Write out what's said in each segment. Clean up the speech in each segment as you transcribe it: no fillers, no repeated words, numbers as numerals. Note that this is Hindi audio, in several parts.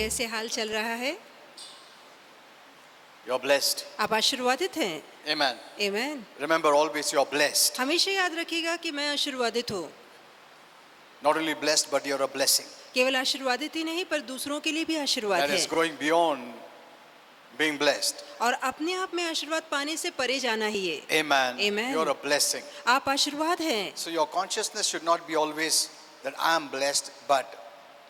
कैसे हाल चल रहा है? You're blessed. आप आशीर्वादित हैं। Amen. आमीन। Remember always you're blessed. हमेशा याद रखिएगा कि मैं आशीर्वादित हूँ। Not only blessed, but you're a blessing. केवल आशीर्वादित ही नहीं पर दूसरों के लिए भी आशीर्वाद That है। is going beyond being blessed. और अपने आप में आशीर्वाद पाने से परे जाना ही है। Amen. Amen. You're a blessing. आप आशीर्वाद हैं। So your consciousness should not be always that I am blessed, but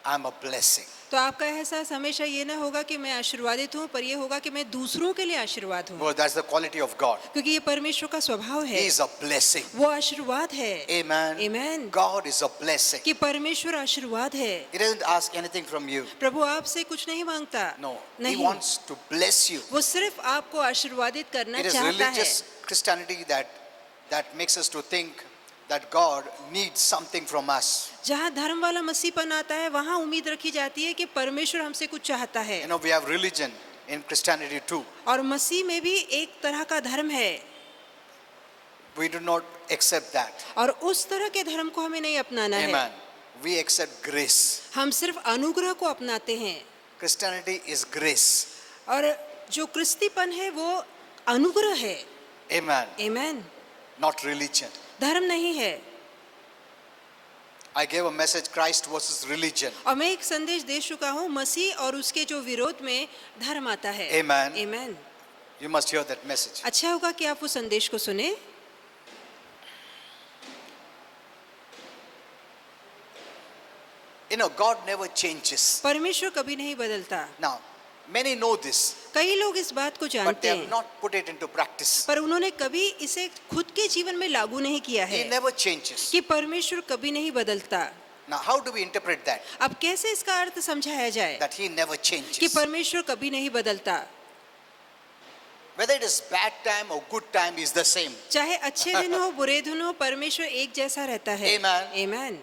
I'm a blessing. तो आपका एहसास हमेशा ये ना होगा कि मैं आशीर्वादित हूँ, पर ये होगा कि मैं दूसरों के लिए आशीर्वाद हूँ। Because that's the quality of God. क्योंकि ये परमेश्वर का स्वभाव है। He is a blessing. वो आशीर्वाद है। Amen. Amen. God is a blessing. कि परमेश्वर आशीर्वाद है। He doesn't ask anything from you. प्रभु आपसे कुछ नहीं मांगता। No. He नहीं। wants to bless you. वो सिर्फ आपको आशीर्वादित करना It is चाहता है। religious Christianity that makes us to think that God needs something from us. जहाँ धर्म वाला मसीहपन आता है वहाँ उम्मीद रखी जाती है कि परमेश्वर हमसे कुछ चाहता है। You know, we have religion in Christianity too. और मसीह में भी एक तरह का धर्म है। We do not accept that. और उस तरह के धर्म को हमें नहीं अपनाना है। Amen. We accept grace. हम सिर्फ अनुग्रह को अपनाते हैं। Christianity is grace. और जो क्रिस्तीपन है वो अनुग्रह है। Amen. आमीन। Not religion. धर्म नहीं है। I gave a message Christ versus religion. और मैं एक संदेश दे चुका हूँ मसीह और उसके जो विरोध में धर्म आता है। Amen. आमीन। You must hear that message. अच्छा होगा कि आप उस संदेश को सुने। You know, God never changes. परमेश्वर कभी नहीं बदलता। Now, many know this, कई लोग इस बात को but they जानते have हैं, not put it into practice. पर उन्होंने कभी इसे खुद के जीवन में लागू नहीं किया है He never changes. कि परमेश्वर कभी नहीं बदलता। Now, how do we interpret that? अब कैसे इसका अर्थ समझाया जाए That He never कि changes. परमेश्वर कभी नहीं बदलता? Whether it is bad time or good time is the same. चाहे अच्छे दिन हो बुरे दिन हो, परमेश्वर एक जैसा रहता है। Amen. आमीन।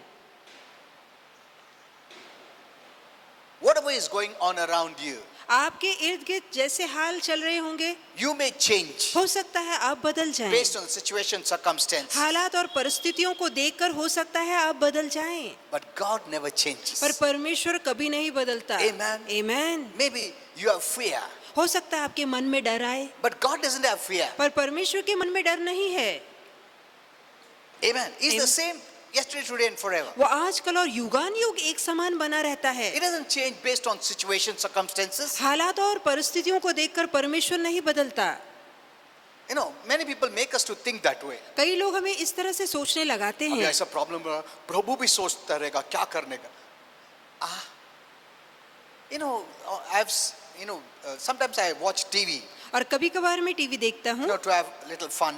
Whatever is going on around you, आपके इर्द गिर्द जैसे हाल चल रहे होंगे, you may change हो सकता है आप बदल जाएं। based on situation, circumstance. हालात और परिस्थितियों को देखकर हो सकता है आप बदल जाएं, But God never changes. पर परमेश्वर कभी नहीं बदलता। Amen. आमीन। Maybe you have fear, हो सकता है आपके मन में डर आए, but God doesn't have fear. पर परमेश्वर के मन में डर नहीं है। Amen. He's the same yesterday, today, and forever. वो आजकल और युगान युग एक समान बना रहता है। It doesn't change based on situation, circumstances. हालात और परिस्थितियों को देखकर परमेश्वर नहीं बदलता। You know, many people make us to think that way. कई लोग हमें इस तरह से सोचने लगाते अभी हैं। ऐसा प्रॉब्लम प्रभु भी सोचता रहेगा क्या करने का। You know, sometimes I watch TV. और कभी कभार मैं टीवी देखता You हूँ know, to have little fun.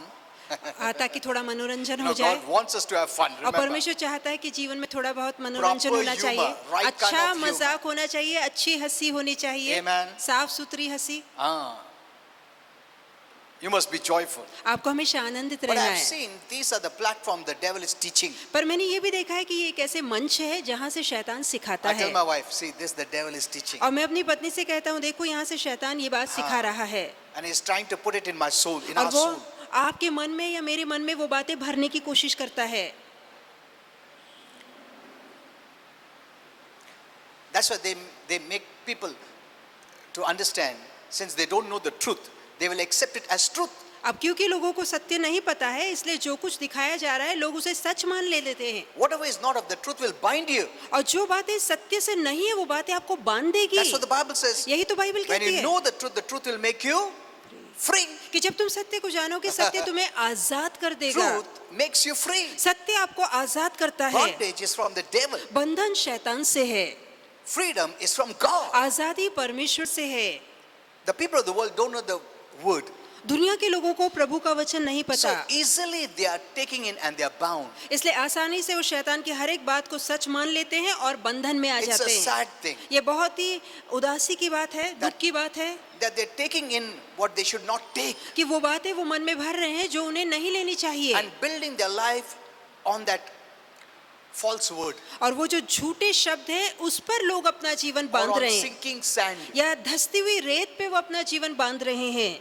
ताकि थोड़ा मनोरंजन You हो know, जाए। God wants us to have fun. और Remember, परमेश्वर चाहता है कि जीवन में थोड़ा बहुत मनोरंजन Proper होना humor, चाहिए, right अच्छा kind of humor. मजाक होना चाहिए, अच्छी हंसी होनी चाहिए, Amen. साफ सुथरी हंसी। you must be joyful. आपको हमेशा आनंदित But रहना I've है। seen these are the platform the devil is teaching. पर मैंने ये भी देखा है कि ये एक ऐसे मंच है जहाँ से शैतान सिखाता I है। tell my wife, see, this the devil is teaching, और मैं अपनी पत्नी से कहता हूँ, देखो यहाँ से शैतान ये बात सिखा रहा है, and he's trying to put it in my soul, in और our वो soul. आपके मन में या मेरे मन में वो बातें भरने की कोशिश करता है। That's why they make people to understand, since they don't know the truth, they will accept it as truth. अब क्योंकि लोगों को सत्य नहीं पता है, इसलिए जो कुछ दिखाया जा रहा है लोग उसे सच मान ले लेते हैं। Whatever is not of the truth will bind you. और जो बातें सत्य से नहीं है वो बातें आपको बांध देगी। That's what the Bible says. यही तो बाइबल When कहती you है know the truth will make you free. कि जब तुम सत्य को जानोगे सत्य तुम्हें आजाद कर देगा। Truth makes you free. सत्य आपको आजाद करता है। Bondage is from the devil. बंधन शैतान से है, Freedom is from God. आजादी परमेश्वर से है। The people of the world don't know the word. दुनिया के लोगों को प्रभु का वचन नहीं So पता, easily they are taking in and they are bound. इसलिए आसानी से वो शैतान की हर एक बात को सच मान लेते हैं और बंधन में आ It's a जाते हैं। sad thing ये बहुत ही उदासी की बात है, दुख की बात है that they're taking in what they should not take कि वो बातें वो मन में भर रहे हैं जो उन्हें नहीं लेनी चाहिए, and building their life on that false word और वो जो झूठे शब्द हैं उस पर लोग अपना जीवन or बांध on रहे हैं, sinking sand. या धंसती हुई रेत पे वो अपना जीवन बांध रहे हैं।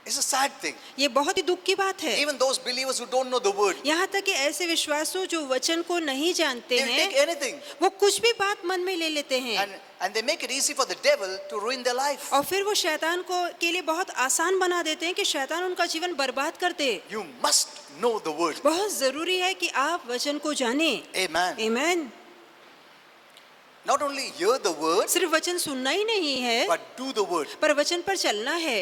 It's a sad thing. ये बहुत ही दुख की बात है। Even those believers who don't know the word, यहाँ तक कि ऐसे विश्वासु जो वचन को नहीं जानते they'll take हैं, anything. वो कुछ भी बात मन में ले लेते हैं And they make it easy for the devil to ruin their life. और फिर वो शैतान को के लिए बहुत आसान बना देते हैं कि शैतान उनका जीवन बर्बाद कर दे। You must know the word. बहुत जरूरी है कि आप वचन को जाने। Amen. आमीन। Not only hear the word, सिर्फ वचन सुनना ही नहीं है, but do the word. पर वचन पर चलना है।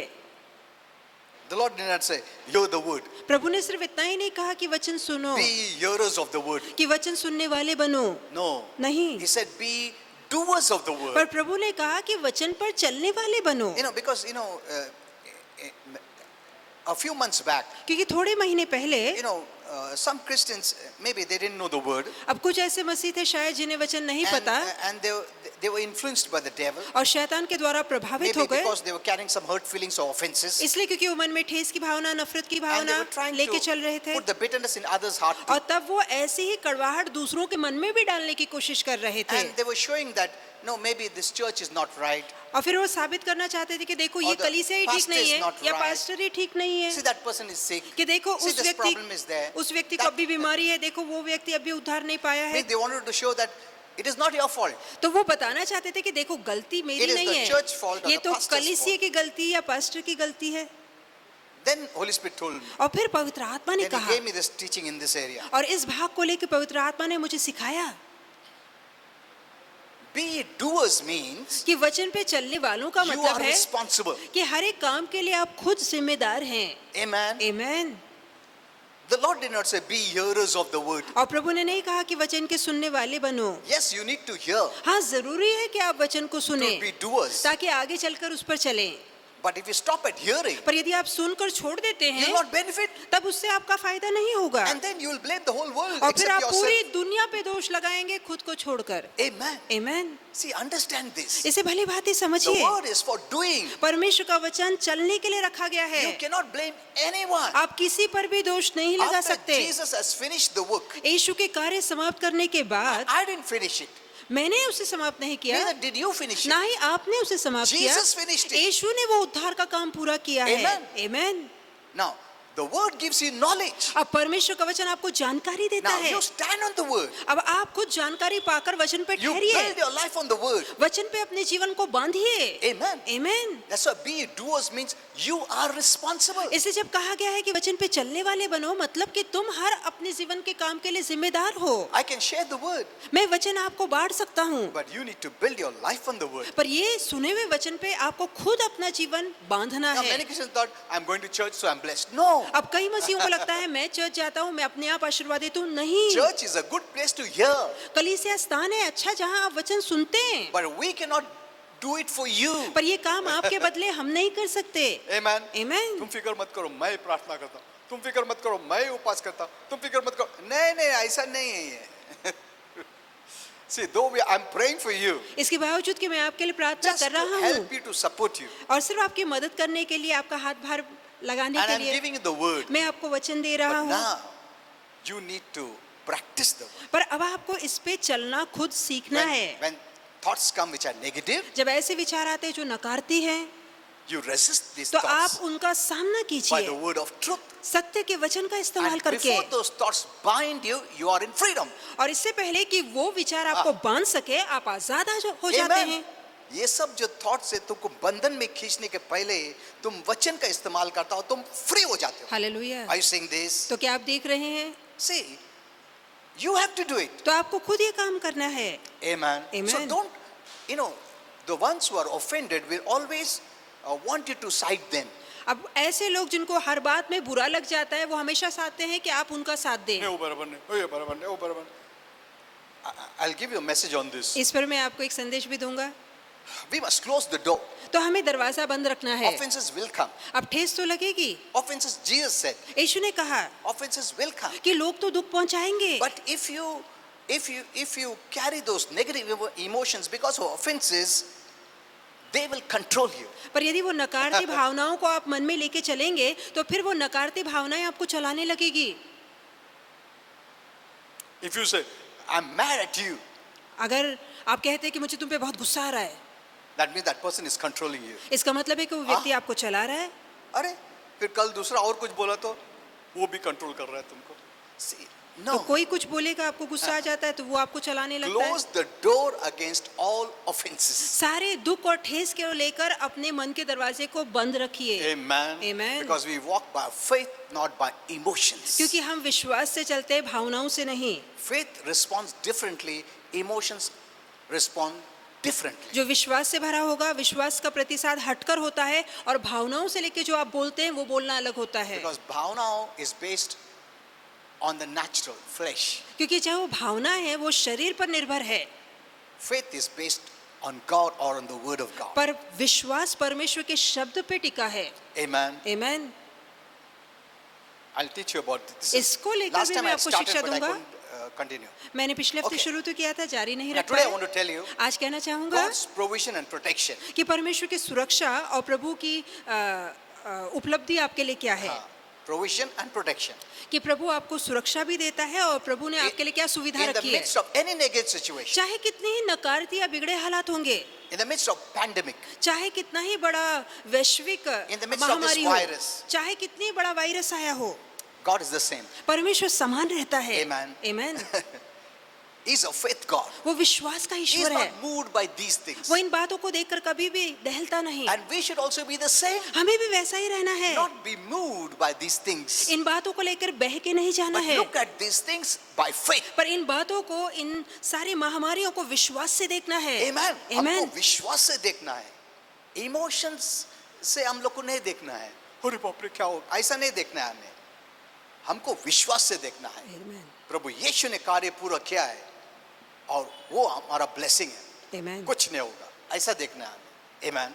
The Lord did not say, hear the word. प्रभु ने सिर्फ इतना ही नहीं कहा कि वचन सुनो, Be hearers of the word. कि वचन सुनने वाले बनो। No. नहीं, He said, be doers of the पर word. प्रभु ने कहा कि वचन पर चलने वाले बनो। Because, a few months back, क्योंकि थोड़े महीने पहले some Christians, maybe they didn't know the word. अब कुछ ऐसे मसीह थे शायद जिन्हें वचन नहीं पता And they were influenced by the devil. और शैतान के द्वारा प्रभावित Maybe हो गए, because they were carrying some hurt feelings or offenses. इसलिए क्योंकि वो मन में ठेस की भावना, नफरत की And they Bhavna were trying लेके to चल रहे थे put the bitterness in others' heart too. और तब वो ऐसे ही कड़वाहट दूसरों के मन में भी डालने की कोशिश कर रहे थे And they were showing that, no, maybe this church is not right. और फिर वो साबित करना चाहते थे कि देखो ये Or the कलीसिया ही ठीक pastor नहीं is है not या right. पास्टर ही ठीक नहीं है, See, that person is sick. कि देखो See, this problem is there. उस व्यक्ति को That- अभी बीमारी है, देखो वो व्यक्ति अभी उद्धार नहीं पाया है। Maybe they wanted to show that it is not your fault. तो वो बताना चाहते थे कि देखो गलती मेरी It is नहीं the church fault है, or ये the तो pastor's कलीसिया की गलती या पास्टर की गलती है। Then Holy Spirit told me. और फिर पवित्र आत्मा ने Then he कहा, gave me this teaching in this area. और इस भाग को लेकर पवित्र आत्मा ने मुझे सिखाया Be doers means कि वचन पे चलने वालों का you मतलब are है responsible. कि हर एक काम के लिए आप खुद जिम्मेदार हैं। Amen. आमीन। The Lord did not say be hearers of the word. और प्रभु ने नहीं कहा कि वचन के सुनने वाले बनो। Yes, you need to hear हाँ, जरूरी है कि आप वचन को to सुने be doers. ताकि आगे चलकर उस पर चलें। But if you stop at hearing, पर यदि आप सुनकर छोड़ देते you हैं will not benefit. तब उससे आपका फायदा नहीं होगा And then you will blame the whole world और फिर except आप पूरी yourself. दुनिया पे दोष लगाएंगे खुद को छोड़कर। Amen. आमीन। See, understand this. इसे भली भांति The समझिए, word is for doing. परमेश्वर का वचन चलने के लिए रखा गया है। You cannot blame anyone. आप किसी पर भी दोष नहीं लगा After सकते। Jesus has finished the work, यीशु के कार्य समाप्त करने के बाद I didn't finish it. मैंने उसे समाप्त नहीं किया, Neither did you finish it. ना ही आपने उसे समाप्त किया। Jesus finished it. यीशु ने वो उद्धार का काम पूरा किया है। Amen. आमीन। Now, the word gives you knowledge. अब परमेश्वर का वचन आपको जानकारी देता Now, है। you stand on the word. अब आप खुद जानकारी पाकर वचन पर You ठहरिए, build your life on the word. वचन पे अपने जीवन को बांधिए। Amen. आमीन। That's why be doers means you are responsible. इसे जब कहा गया है कि वचन पे चलने वाले बनो, मतलब कि तुम हर अपने जीवन के काम के लिए जिम्मेदार हो। I can share the word, मैं वचन आपको बांट सकता हूँ, but you need to build your life on the word. पर ये सुने हुए वचन पे आपको खुद अपना जीवन बांधना Now, है। many Christians thought, I'm going to church, so I'm blessed. No. अब कई मसीहों को लगता है मैं चर्च जाता हूँ, मैं अपने आप आशीर्वादित हूँ। नहीं, Church is a good place to hear, कलीसिया स्थान है अच्छा जहाँ आप वचन सुनते हैं, but we cannot do it for you. पर ये काम आपके बदले हम नहीं कर सकते। Amen. आमीन। तुम फिक्र मत करो, मैं प्रार्थना करता हूँ। तुम फिक्र मत करो, मैं उपवास करता हूँ। तुम फिक्र मत करो। नहीं नहीं, ऐसा नहीं है ये। See, though I'm praying for you, इसके बावजूद कि मैं आपके लिए प्रार्थना just कर to रहा help हूँ you, to support you, और सिर्फ आपकी मदद करने के लिए, आपका हाथ भार लगाने and के I'm लिए giving you the word. मैं आपको वचन दे रहा But हूँ, now, you need to practice the word. पर अब आपको इस पे चलना खुद सीखना है। When thoughts come which are negative, जब ऐसे विचार आते हैं जो नकारती हैं, you resist these तो thoughts आप उनका सामना by कीजिए the word of truth. सत्य के वचन का इस्तेमाल And करके। before those thoughts bind you, you are in freedom. और इससे पहले कि वो विचार आपको बांध सके, आप आजाद हो जाते Amen. हैं। ये सब जो थॉट्स है तुमको बंधन में खींचने के पहले तुम वचन का इस्तेमाल करता हो, तुम फ्री हो जाते हो। Hallelujah. Are you saying this? तो क्या आप देख रहे हैं? See, you have to do it. तो आपको खुद ये काम करना है। Amen. Amen. So don't, the ones who are offended will always want you to side them. अब ऐसे लोग जिनको हर बात में बुरा लग जाता है, वो हमेशा चाहते हैं कि आप उनका साथ दें। वो बराबर नहीं, ये बराबर नहीं, वो बराबर नहीं. I'll give you a message on this. इस पर मैं आपको एक संदेश भी दूंगा। We must close the door. तो हमें दरवाजा बंद रखना है। Offenses will come. अब ठेस तो लगेगी। Offenses, Jesus said, यीशु ने कहा offenses will come. कि लोग तो दुख पहुंचाएंगे, But if you carry those negative emotions because of offenses, they will control you. पर यदि वो नकारती भावनाओं को आप मन में लेके चलेंगे, तो फिर वो नकारती भावनाएं आपको चलाने लगेगी। If you say, I'm mad at you, अगर आप कहते हैं कि मुझे तुम पे बहुत गुस्सा आ रहा है, that means that person is controlling you. इसका मतलब है कि वो व्यक्ति आपको चला रहा है। अरे, फिर कल दूसरा और कुछ बोला तो वो भी कंट्रोल कर रहा है तुमको. See, तो no. कोई कुछ बोलेगा, आपको गुस्सा आ जाता है तो वो आपको चलाने लगता है. Close the door against all offenses. सारे दुख और ठेस के लेकर अपने मन के दरवाजे को बंद रखिए. Amen. Amen. Because we walk by faith, not by emotions. क्योंकि हम विश्वास से चलते हैं, भावनाओं से नहीं. Faith responds differently. Emotions respond differently. जो विश्वास से भरा होगा, विश्वास का प्रतिसाद हटकर होता है, और भावनाओं से लेके जो आप बोलते हैं वो बोलना अलग होता है. Because bhavana is based on the natural flesh. क्योंकि चाहे वो भावना है वो शरीर पर निर्भर है, Faith is based on God or on the word of God. पर विश्वास परमेश्वर के शब्द पे टिका है. Amen. Amen. I'll teach you about this. इसको लेकर Last भी time मैं I आपको started, शिक्षा but I दूंगा. couldn't continue. मैंने पिछले हफ्ते Okay. शुरू तो किया था, जारी नहीं Now रख today I पाया. want to tell you आज कहना चाहूंगा God's provision and protection. कि परमेश्वर की सुरक्षा और प्रभु की उपलब्धि आपके लिए क्या है. Provision and protection. कि प्रभु आपको सुरक्षा भी देता है और प्रभु ने आपके लिए क्या सुविधा In the रखी है. midst of any negative situation, चाहे कितने ही नकारती या बिगड़े हालात होंगे, in the midst of pandemic, चाहे कितना ही बड़ा वैश्विक In the midst of this महामारी हो, virus, चाहे कितनी बड़ा वायरस आया हो, God is the same. परमेश्वर समान रहता है. Amen. Amen. He's a faith God. वो विश्वास का He's ईश्वर है. not moved by these things. वो इन बातों को देखकर कभी भी दहलता नहीं. And we should also be the same. हमें भी वैसा ही रहना है. Not be moved by these things. इन बातों को लेकर बह के नहीं जाना But है, look at these things by faith. पर इन बातों को, इन सारी महामारियों को विश्वास से देखना है. Amen. आमेन. हमको विश्वास से देखना है. Emotions से हम लोग को नहीं देखना है. अरे बाप रे क्या हो, ऐसा नहीं देखना है हमें. हमको विश्वास से देखना है. आमेन. प्रभु यीशु ने कार्य पूरा किया है और वो हमारा ब्लेसिंग है. आमेन. कुछ नहीं होगा, ऐसा देखना है हमें. Amen.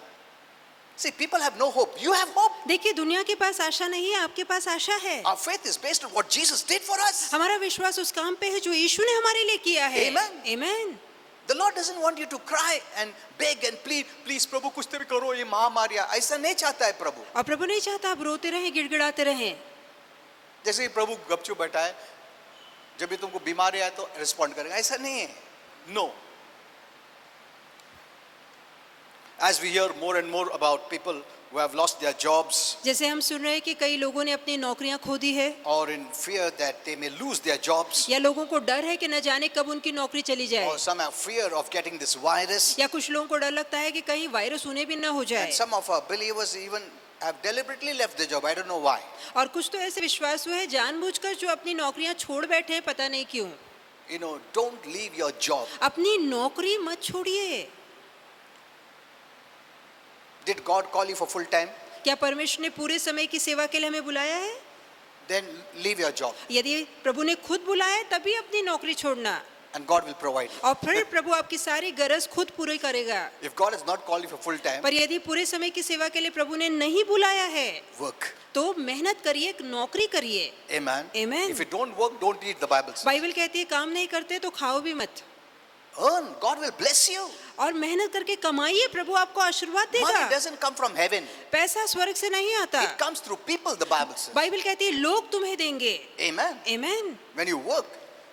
See, people have no hope. You have hope. देखिए, दुनिया के पास आशा नहीं है, आपके पास आशा है. Our faith is based on what Jesus did for us. हमारा विश्वास उस काम पे है जो यीशु ने हमारे लिए किया है. Amen. Amen. The Lord doesn't want you to cry and beg and plead. Please प्रभु कुछ तो भी करो, ये महामारियां, ऐसा नहीं चाहता है प्रभु. और प्रभु नहीं चाहता आप रोते रहें, गिड़गिड़ाते रहें. जैसे कि प्रभु गपचुप बैठा है, जब भी तुमको बीमारी आए तो रिस्पॉन्ड करेगा, ऐसा नहीं है. No. As we hear more and more about people who have lost their jobs जैसे हम सुन रहे हैं कि कई लोगों ने अपनी नौकरियां खो दी है, or in fear that they may lose their jobs, या लोगों को डर है कि न जाने कब उनकी नौकरी चली जाए, or some have fear of getting this virus, या कुछ लोगों को डर लगता है कि कहीं वायरस उन्हें भी न हो जाए. and some of our believers even have deliberately left the job. I don't know why. और कुछ तो ऐसे विश्वास हुए हैं जानबूझकर जो अपनी नौकरियां छोड़ बैठे हैं, पता नहीं क्यों. You know, don't leave your job. अपनी नौकरी मत छोड़िए. Did God call you for full time? क्या परमेश्वर ने पूरे समय की सेवा के लिए हमें बुलाया है? Then leave your job यदि प्रभु ने खुद बुलाया है तभी अपनी नौकरी छोड़ना, and God will provide you. और फिर प्रभु आपकी सारी गरज खुद पूरी करेगा. If God has not called you for full time, पर यदि पूरे समय की सेवा के लिए प्रभु ने नहीं बुलाया है work. तो मेहनत करिए, एक नौकरी करिए. Amen. Amen. If you don't work, don't eat, the Bible says. Bible कहती है काम नहीं करते तो खाओ भी मत. Earn. God will bless you. और मेहनत करके कमाइए, प्रभु आपको आशीर्वाद Money देगा. doesn't come from heaven. पैसा स्वर्ग से नहीं आता. It comes through people, the Bible says. Bible कहती है लोग तुम्हें देंगे. Amen. Amen. When you work,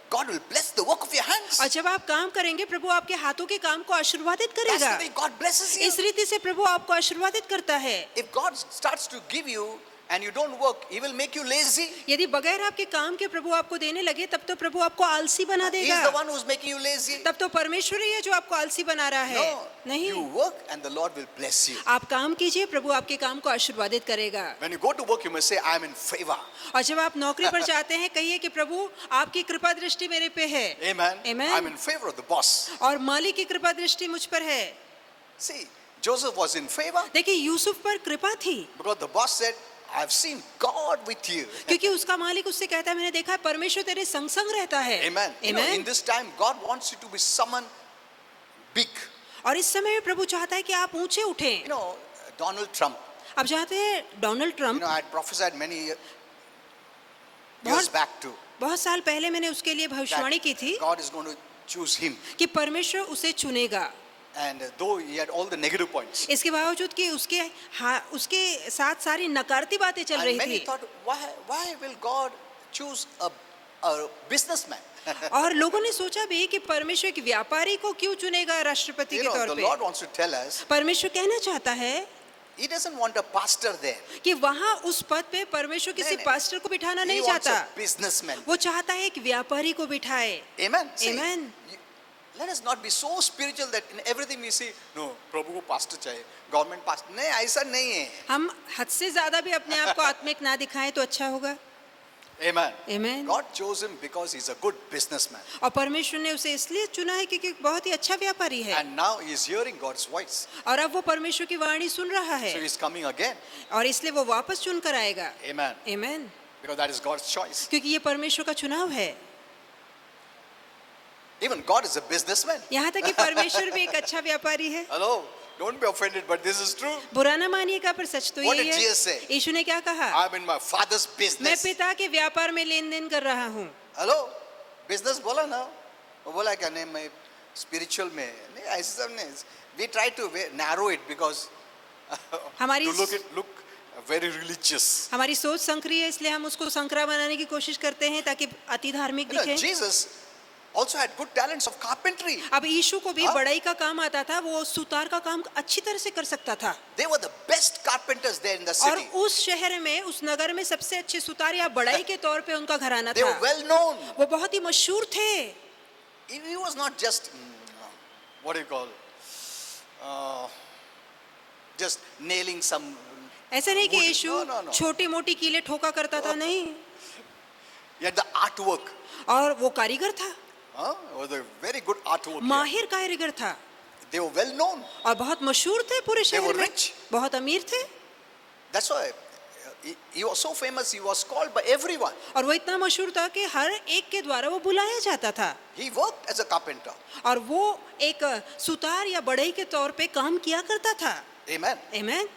God will bless the work of your hands. और जब आप काम करेंगे प्रभु आपके हाथों के काम को आशीर्वादित That's करेगा. the way God blesses you. इस रीति से प्रभु आपको आशीर्वादित करता है. If God starts to give you and you don't work, He will make you lazy. यदि बगैर आपके काम के प्रभु आपको देने लगे तब तो प्रभु आपको आलसी बना He देगा. is the one who's making you lazy. तब तो परमेश्वर ही है जो आपको आलसी बना रहा है. No. नहीं, You work and the Lord will bless you. आप काम कीजिए, प्रभु आपके काम को आशीर्वादित करेगा. When you go to work, you must say, I'm in favor. और जब आप नौकरी पर जाते हैं कहिए कि प्रभु आपकी कृपा दृष्टि मेरे पे है. Amen. Amen. I'm in favor of the boss. और मालिक की कृपा दृष्टि मुझ पर है. See, Joseph was in favor देखिए यूसुफ पर कृपा थी, because the boss said, I've seen God with you. क्योंकि उसका मालिक उससे कहता है मैंने देखा है परमेश्वर तेरे संग संग रहता है. Amen. You know, in Amen. this time, God wants you to be someone big. और इस समय में प्रभु चाहता है कि आप ऊंचे उठें. You know, Donald Trump. अब जानते हैं Donald You Trump, know, I had prophesied many years बहुत back too. बहुत साल पहले मैंने उसके लिए भविष्यवाणी की थी That God is going to choose him. कि परमेश्वर उसे चुनेगा. And though he had all the negative points, इसके बावजूद कि उसके साथ सारी नकारती बातें चल and रही many थी. thought, why will God choose a businessman? और लोगों ने सोचा भी कि परमेश्वर एक व्यापारी को क्यों चुनेगा राष्ट्रपति You के know, तौर the पे. Lord wants to tell us, परमेश्वर कहना चाहता है He doesn't want a pastor there. कि वहां उस पद पे परमेश्वर किसी नहीं। पास्टर को बिठाना He नहीं wants चाहता, a businessman. वो चाहता है एक व्यापारी को बिठाए। Amen. See, Amen. let us not be so spiritual that in everything we see, no, प्रभु को pastor चाहिए, government pastor. नहीं, ऐसा नहीं है. हम हद से ज्यादा भी अपने आप को आत्मिक ना दिखाएं तो अच्छा होगा। Amen. Amen. God chose him because he's a good businessman. और परमेश्वर ने उसे इसलिए चुना है क्योंकि बहुत ही अच्छा व्यापारी है, And now he is hearing God's voice. और अब वो परमेश्वर की वाणी सुन रहा है, So he's coming again. और इसलिए वो वापस चुन कर आएगा। Amen. Amen. Because that is God's choice. क्योंकि ये परमेश्वर का चुनाव है। Even God is a businessman. यहाँ तक कि परमेश्वर भी एक अच्छा व्यापारी है। Hello. Don't be offended, but this is true. बुरा ना मानिएगा, पर सच तो What यही did है। Jesus say? यीशु ने क्या कहा? I'm in my father's मैं business. पिता के व्यापार में लेन देन कर रहा हूँ। हेलो बिजनेस बोला ना, वो बोला क्या नहीं मैं स्पिरिचुअल में नहीं, ऐसा सब नहीं. We try to narrow it because हमारी लुक वेरी रिलीजियस. हमारी सोच संकरी है, इसलिए हम उसको संकरा बनाने की कोशिश करते हैं ताकि अति धार्मिक दिखे। Jesus also had good talents of carpentry. अब यीशु को भी हाँ? बड़ाई का काम आता था, वो सुतार का काम अच्छी तरह से कर सकता था। They were the best carpenters there in the और city. उस शहर में, उस नगर में सबसे अच्छे सुतार या बड़ाई के तौर पे उनका घराना They था। were well known. वो बहुत ही मशहूर थे। He was not just what do you call just nailing some. ऐसा नहीं कि wood. यीशु No. छोटी मोटी कीलें ठोका करता था, नहीं। Yet the artwork, और वो कारीगर था, was a very good artwork. माहिर कारीगर था, They were well known. और बहुत मशहूर थे पूरे They शहर were में, rich. बहुत अमीर थे। That's why he was so famous. He was called by everyone. और वो इतना मशहूर था कि हर एक के द्वारा वो बुलाया जाता था। He worked as a carpenter. और वो एक सुतार या बढ़ई के तौर पे काम किया करता था। Amen. Amen.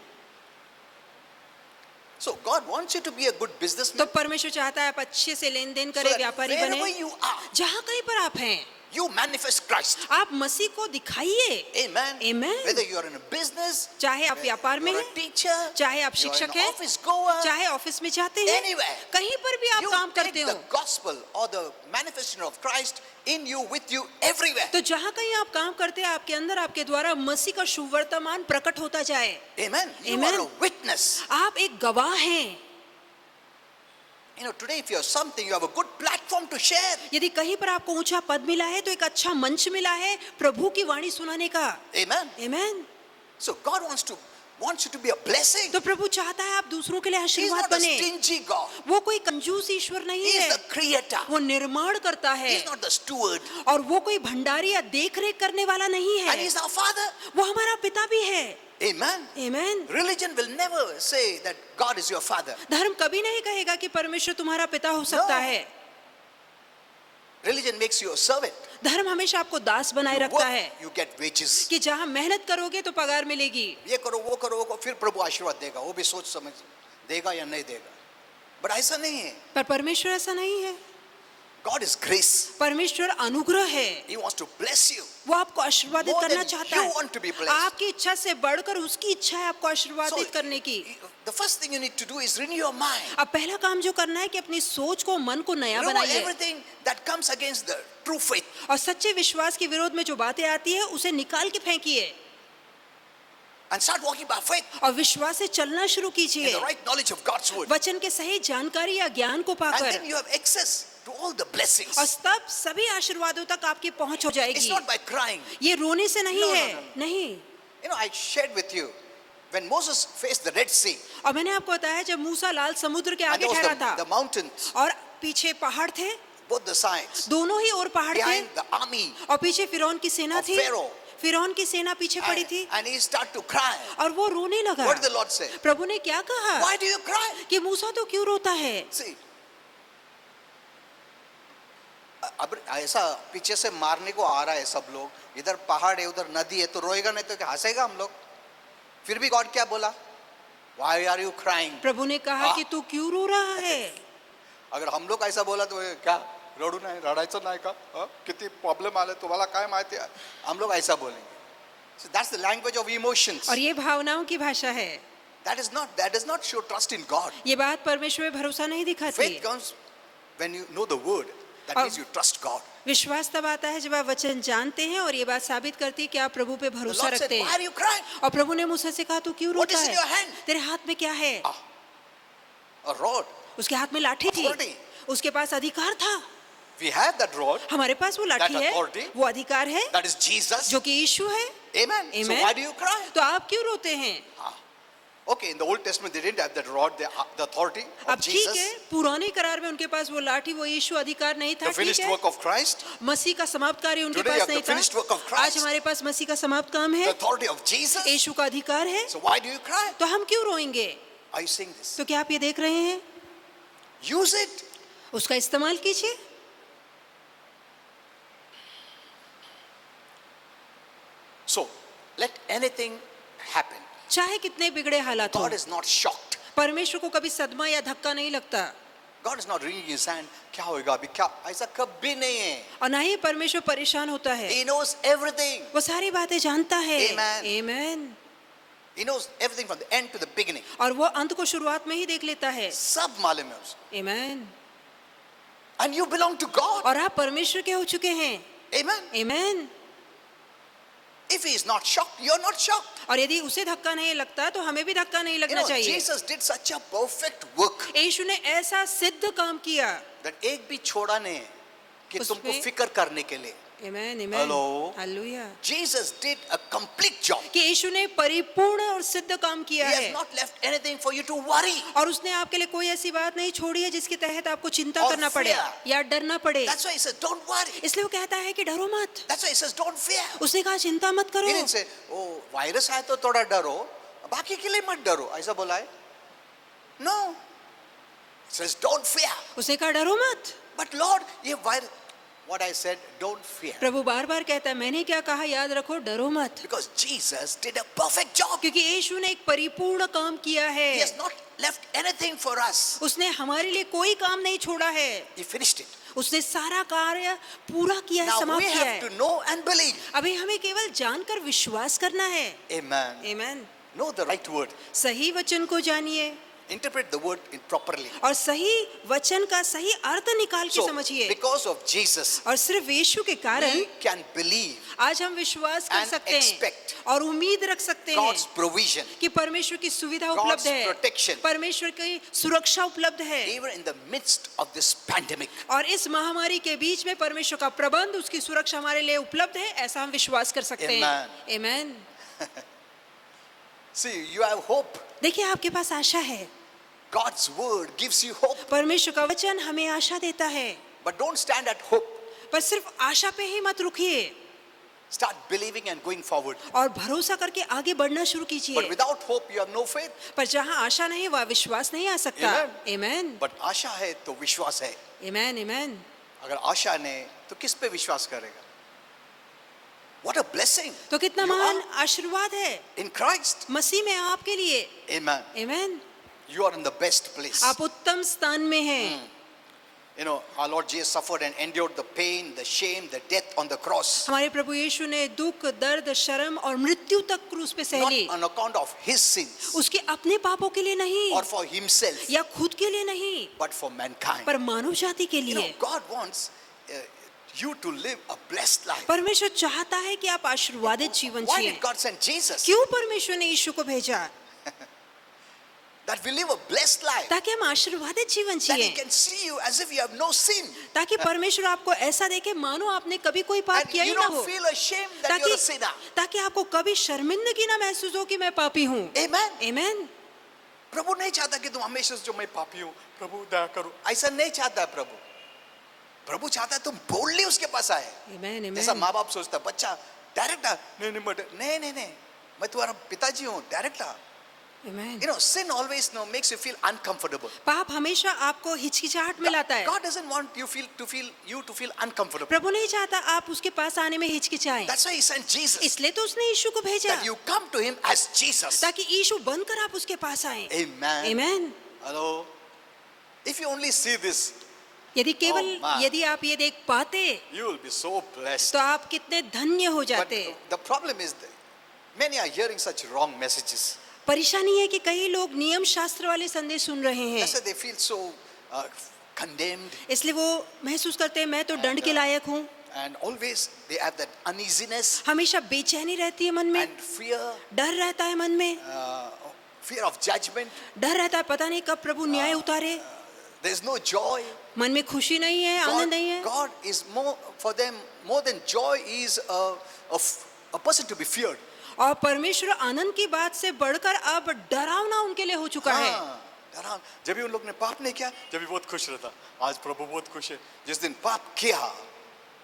So God wants you to be a good तो businessman. परमेश्वर चाहता है आप अच्छे से लेन देन So करें, that व्यापारी wherever बने। you are, जहाँ कहीं पर आप हैं, you manifest Christ. आप मसीह को दिखाइए। Amen. Amen. Whether you are in a business, चाहे आप व्यापार में you're हैं, a teacher, चाहे आप you're शिक्षक an हैं, office goer, चाहे ऑफिस में जाते हैं, anywhere. कहीं पर भी आप You काम take करते the हो, gospel or the manifestation of Christ in you, with you, everywhere. तो जहाँ कहीं आप काम करते हैं, आपके अंदर, आपके द्वारा मसीह का सुवर्तमान प्रकट होता जाए। Amen. You Amen. are a witness. आप एक गवाह हैं। You know, today if you have something, you have a good platform to share. यदि कहीं पर आपको ऊंचा पद मिला है, तो एक अच्छा मंच मिला है प्रभु की वाणी सुनाने का। Amen. Amen. So God wants you to be a blessing. तो प्रभु चाहता है आप दूसरों के लिए He's आशीर्वाद not a बने। stingy God. वो कोई कंजूस ईश्वर नहीं He is है, the creator. वो निर्माण करता है, He's not the steward. और वो कोई भंडारी या देख रेख करने वाला नहीं And है, he's our father. वो हमारा पिता भी है। Amen. Amen. Religion will never say that God is your father. धर्म कभी नहीं कहेगा कि परमेश्वर तुम्हारा पिता हो सकता No. है। Religion makes you a servant. धर्म हमेशा आपको दास बनाए You रखता work, है you get wages. कि जहाँ मेहनत करोगे तो पगार मिलेगी। ये करो वो करो, फिर प्रभु आशीर्वाद देगा, वो भी सोच समझ देगा या नहीं देगा. But ऐसा नहीं है. पर परमेश्वर ऐसा नहीं है। God is grace. परमेश्वर अनुग्रह है, He wants to bless you. वो आपको आशीर्वादित More करना than चाहता you है। want to be blessed. आपकी इच्छा से बढ़कर उसकी इच्छा है आपको आशीर्वादित करने की। The first thing you need to do is renew your mind. अब पहला काम जो करना है कि अपनी सोच को, मन को नया Remove बनाइए, everything that comes against the true faith. और सच्चे विश्वास के विरोध में जो बातें आती है उसे निकाल के फेंकिए, And start walking by faith और विश्वास से चलना शुरू in कीजिए, the right knowledge of God's word. वचन के सही जानकारी या ज्ञान को And पाकर। then you have access to all the blessings. और तब सभी आशीर्वादों तक आपकी पहुंच हो It's जाएगी। not by crying. ये रोने से नहीं No, है, no, नहीं। You know, I shared with you when Moses faced the Red Sea. और मैंने आपको बताया जब मूसा लाल समुद्र के And आगे there was ठहरा था, the mountains, और पीछे पहाड़ थे, both the sides. दोनों ही ओर पहाड़ थे, Behind the army और पीछे फिरौन की सेना of थी, Pharaoh. फिरौन की सेना पीछे पड़ी थी, And he started to cry. और वो रोने लगा। What did the Lord say? प्रभु ने क्या कहा Why do you cry? कि मूसा तो क्यों रोता है? See, अब ऐसा पीछे से मारने को आ रहा है सब लोग, इधर पहाड़ है उधर नदी है, तो रोएगा नहीं तो क्या हंसेगा हम लोग? फिर भी गॉड क्या बोला? Why are you crying? प्रभु ने कहा हाँ? कि तू क्यों रो रहा है? अगर हम लोग ऐसा बोला तो क्या रडू नाही रडायचं नाही का? किती प्रॉब्लेम आले तुम्हाला काय माहिती आहे? हम लोग ऐसा बोलेंगे. So that's the language of emotions. और ये भावनाओं की भाषा है। That does not show trust in God. ये बात परमेश्वर में भरोसा नहीं दिखाती। Faith comes when you know the word, That अब means you trust God. विश्वास तब आता है जब आप वचन जानते हैं और ये बात साबित करती है कि आप प्रभु पे The भरोसा Lord said, रखते why are हैं। you crying? और प्रभु ने मूसा से कहा तू क्यों What रोता is in your है, hand? तेरे हाथ में क्या है? A rod. उसके हाथ में लाठी थी, Authority. उसके पास अधिकार था। We have that rod. हमारे पास वो लाठी That है, authority. वो अधिकार है That is Jesus. जो कि यीशु है। Amen. So Amen. why do you cry? तो आप क्यों रोते हैं? Okay, in the Old Testament they didn't have that rod, the authority अब of ठीक है, Jesus. पुराने करार में उनके पास वो लाठी, वो यीशु अधिकार नहीं था, The ठीक finished है। work of Christ. मसीह का समाप्त कार्य उनके Today you पास have नहीं the finished work of था। Christ. आज हमारे पास मसीह का समाप्त काम The है, authority of Jesus. यीशु का अधिकार है। So why do you cry? तो हम क्यों रोएंगे? Are you seeing this? तो क्या आप ये देख रहे हैं? Use it. उसका इस्तेमाल कीजिए। So let anything happen. चाहे कितने बिगड़े हालात हो, God is not shocked. परमेश्वर को कभी सदमा या धक्का नहीं लगता God is not wringing his hand. क्या होगा अभी क्या? ऐसा कभी नहीं है. और ना ही परमेश्वर परेशान होता है। He knows everything. वो सारी बातें जानता है। Amen. Amen. He knows everything from the end to the beginning. और वो अंत को शुरुआत में ही देख लेता है। सब मालूम है उसको. Amen. And you belong to God. और आप परमेश्वर के हो चुके हैं। Amen. Amen. If he is not shocked, you're not shocked. और यदि उसे धक्का नहीं लगता तो हमें भी धक्का नहीं You लगना know, चाहिए। Jesus did such a perfect work यीशु ने ऐसा सिद्ध काम किया। that एक भी छोड़ा नहीं कि उसमें- तुमको फिक्र करने के लिए. Amen. Amen. Hello. Hallelujah. Jesus did a complete job. कि यीशु ने परिपूर्ण और सिद्ध काम किया He है has not left anything for you to worry. और उसने आपके लिए कोई ऐसी बात नहीं छोड़ी है जिसके तहत आपको चिंता और करना पड़े fear. या डरना पड़े। That's why he says, don't worry. इसलिए वो कहता है कि डरो मत। That's why he says, don't fear. उसने कहा चिंता मत He करो। didn't say, oh, वायरस आया तो थोड़ा डरो, बाकी के लिए मत डरो. ऐसा बोला है? No. He says, don't fear. उसने कहा डरो मत। But Lord, ये virus, what I said, don't fear. प्रभु बार बार कहता है मैंने क्या कहा, याद रखो डरो मत। Because Jesus did a perfect job. क्योंकि यीशु ने एक परिपूर्ण काम किया है। He has not left anything for us. उसने हमारे लिए कोई काम नहीं छोड़ा है। He finished it. उसने सारा कार्य पूरा किया है, Now समाप्त we किया have है। to know and believe. अभी हमें केवल जानकर विश्वास करना है। Amen. Amen. Know the right word. सही वचन को जानिए Interpret the word properly. और सही वचन का सही अर्थ निकाल के So, समझिए। because of Jesus, और सिर्फ यीशु के कारण we can believe आज हम विश्वास कर and सकते हैं expect और उम्मीद रख सकते हैं God's provision, कि परमेश्वर की सुविधा God's उपलब्ध है, protection. परमेश्वर की सुरक्षा उपलब्ध है even in the midst of this pandemic. और इस महामारी के बीच में परमेश्वर का प्रबंध, उसकी सुरक्षा हमारे लिए उपलब्ध है, ऐसा हम विश्वास कर सकते हैं। Amen. See, you have hope. देखिए आपके पास आशा है। God's word gives you hope. परमेश्वर का वचन हमें आशा देता है, But don't stand at hope. पर सिर्फ आशा पे ही मत रुकिए Start believing and going forward. और भरोसा करके आगे बढ़ना शुरू But कीजिए। without hope, you have no faith. पर जहाँ आशा नहीं वहाँ विश्वास नहीं आ सकता। Amen. But आशा है तो विश्वास है. Amen. Amen. अगर आशा नहीं तो किस पे विश्वास करेगा? What a blessing. तो कितना You महान are आशीर्वाद है in Christ. मसीह में आपके लिए। Amen. Amen. You are in the best place. आप उत्तम स्थान में हैं। You know, our Lord Jesus suffered and endured the pain, the shame, the death on the cross. हमारे प्रभु यीशु ने दुख, दर्द, शर्म और मृत्यु तक क्रूस पे सह Not Lee. on account of his sins उसके अपने पापों के लिए नहीं or for himself, या खुद के लिए नहीं, but for mankind. पर मानव जाति के You know, लिए। God wants you to live a blessed life. परमेश्वर चाहता है कि आप आशीर्वादित जीवन Why जिए। did God send Jesus? क्यों परमेश्वर ने यीशु को भेजा? That we live a blessed life. ताकि हम आशीर्वादित जीवन That जिए, he can see you as if you have no sin. ताकि परमेश्वर आपको ऐसा देखे मानो आपने कभी कोई पाप And किया ही you ना don't हो, feel ashamed that you're a sinner. ताकि आपको कभी शर्मिंदगी ना महसूस हो कि मैं पापी हूँ। Amen. Amen. प्रभु नहीं चाहता कि तुम हमेशा जो मैं पापी हूँ प्रभु दया करो, ऐसा नहीं चाहता है प्रभु. प्रभु चाहता है तुम बोल्डली उसके पास आए. Amen. Amen. जैसा माँ बाप सोचता है बच्चा डायरेक्ट आ, नहीं मैं तुम्हारा पिताजी हूँ, डायरेक्ट आ. Amen. You know, sin always makes you feel uncomfortable. पाप हमेशा आपको हिचकिचाहट में लाता है। God doesn't want you to feel uncomfortable. प्रभु नहीं चाहता आप उसके पास आने में हिचकिचाएं। That's why he sent Jesus. इसलिए तो उसने यीशु को भेजा That you come to him as Jesus. ताकि यीशु बनकर आप उसके पास आए। Amen. Amen. Hello. If you only see this, यदि केवल Oh, man. यदि आप ये देख पाते you will be so blessed. तो आप कितने धन्य हो But जाते। the problem is that many are hearing such wrong messages. परेशानी है कि कई लोग नियम शास्त्र वाले संदेश सुन रहे हैं। That's why they feel so condemned, इसलिए वो महसूस करते हैं मैं तो दंड के लायक हूँ। and always they have that uneasiness हमेशा बेचैनी रहती है मन में, and fear, डर रहता है मन में, fear of judgment. डर रहता है पता नहीं कब प्रभु न्याय उतारे। There's no joy. मन में खुशी नहीं है, आनंद नहीं है। God is more for them, more than joy is a person to be feared. और परमेश्वर आनंद की बात से बढ़कर अब डरावना उनके लिए हो चुका है। हाँ, डरान। जब भी उन लोग ने पाप नहीं किया, जब भी बहुत खुश रहता। आज प्रभु बहुत खुश है। जिस दिन पाप किया,